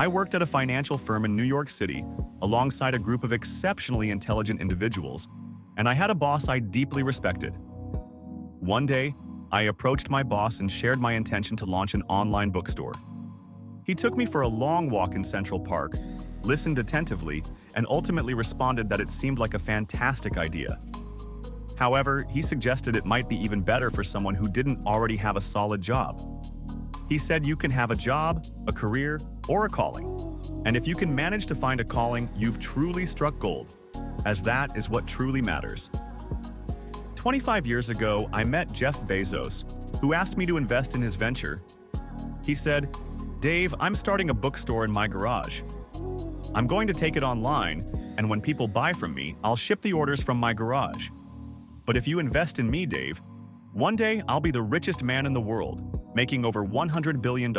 I worked at a financial firm in New York City alongside a group of exceptionally intelligent individuals, and I had a boss I deeply respected. One day, I approached my boss and shared my intention to launch an online bookstore. He took me for a long walk in Central Park, listened attentively, and ultimately responded that it seemed like a fantastic idea. However, he suggested it might be even better for someone who didn't already have a solid job. He said you can have a job, a career, or a calling. And if you can manage to find a calling, you've truly struck gold, as that is what truly matters. 25 years ago, I met Jeff Bezos, who asked me to invest in his venture. He said, "Dave, I'm starting a bookstore in my garage. I'm going to take it online, and when people buy from me, I'll ship the orders from my garage. But if you invest in me, Dave, one day I'll be the richest man in the world, making over $100 billion.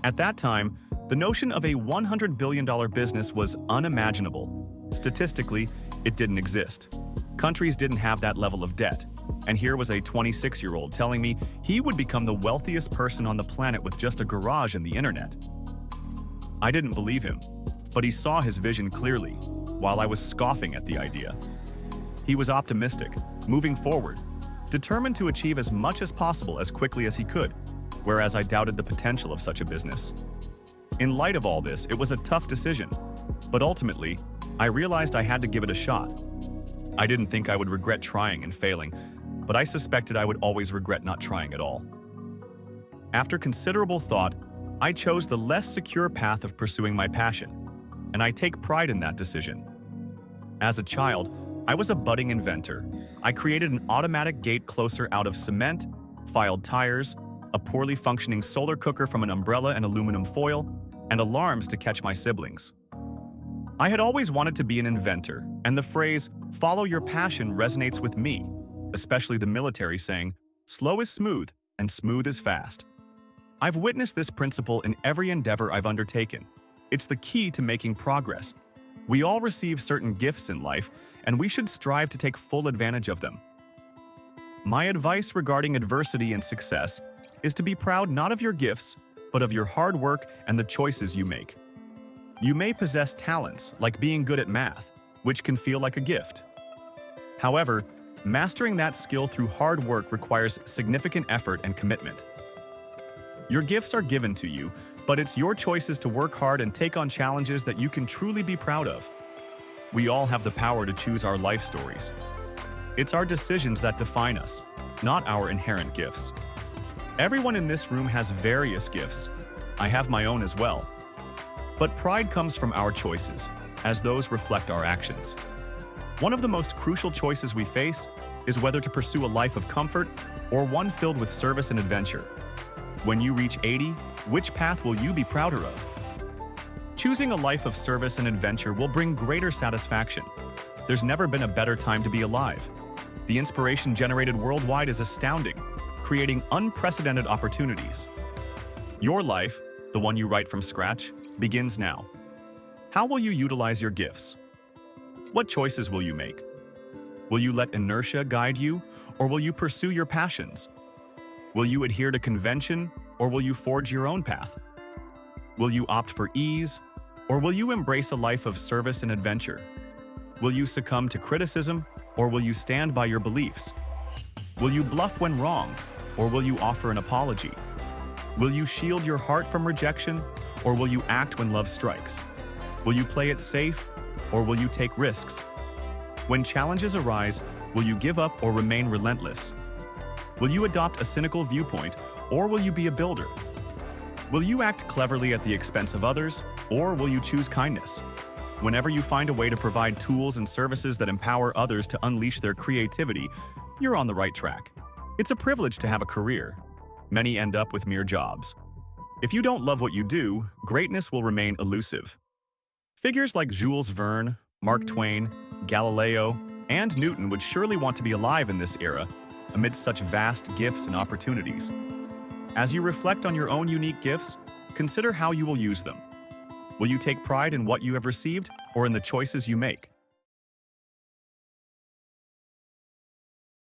At that time, the notion of a $100 billion business was unimaginable. Statistically, it didn't exist. Countries didn't have that level of debt. And here was a 26-year-old telling me he would become the wealthiest person on the planet with just a garage and the internet. I didn't believe him, but he saw his vision clearly, while I was scoffing at the idea. He was optimistic, moving forward, determined to achieve as much as possible as quickly as he could, whereas I doubted the potential of such a business. In light of all this, it was a tough decision, but ultimately, I realized I had to give it a shot. I didn't think I would regret trying and failing, but I suspected I would always regret not trying at all. After considerable thought, I chose the less secure path of pursuing my passion, and I take pride in that decision. As a child, I was a budding inventor. I created an automatic gate closer out of cement, filed tires, a poorly functioning solar cooker from an umbrella and aluminum foil, and alarms to catch my siblings. I had always wanted to be an inventor, and the phrase, "follow your passion," resonates with me, especially the military saying, "slow is smooth, and smooth is fast." I've witnessed this principle in every endeavor I've undertaken. It's the key to making progress. We all receive certain gifts in life, and we should strive to take full advantage of them. My advice regarding adversity and success is to be proud not of your gifts, but of your hard work and the choices you make. You may possess talents, like being good at math, which can feel like a gift. However, mastering that skill through hard work requires significant effort and commitment. Your gifts are given to you, but it's your choices to work hard and take on challenges that you can truly be proud of. We all have the power to choose our life stories. It's our decisions that define us, not our inherent gifts. Everyone in this room has various gifts. I have my own as well. But pride comes from our choices, as those reflect our actions. One of the most crucial choices we face is whether to pursue a life of comfort or one filled with service and adventure. When you reach 80, which path will you be prouder of? Choosing a life of service and adventure will bring greater satisfaction. There's never been a better time to be alive. The inspiration generated worldwide is astounding, creating unprecedented opportunities. Your life, the one you write from scratch, begins now. How will you utilize your gifts? What choices will you make? Will you let inertia guide you, or will you pursue your passions? Will you adhere to convention, or will you forge your own path? Will you opt for ease, or will you embrace a life of service and adventure? Will you succumb to criticism, or will you stand by your beliefs? Will you bluff when wrong, or will you offer an apology? Will you shield your heart from rejection, or will you act when love strikes? Will you play it safe, or will you take risks? When challenges arise, will you give up or remain relentless? Will you adopt a cynical viewpoint, or will you be a builder? Will you act cleverly at the expense of others, or will you choose kindness? Whenever you find a way to provide tools and services that empower others to unleash their creativity, you're on the right track. It's a privilege to have a career. Many end up with mere jobs. If you don't love what you do, greatness will remain elusive. Figures like Jules Verne, Mark Twain, Galileo, and Newton would surely want to be alive in this era, amidst such vast gifts and opportunities. As you reflect on your own unique gifts, consider how you will use them. Will you take pride in what you have received or in the choices you make?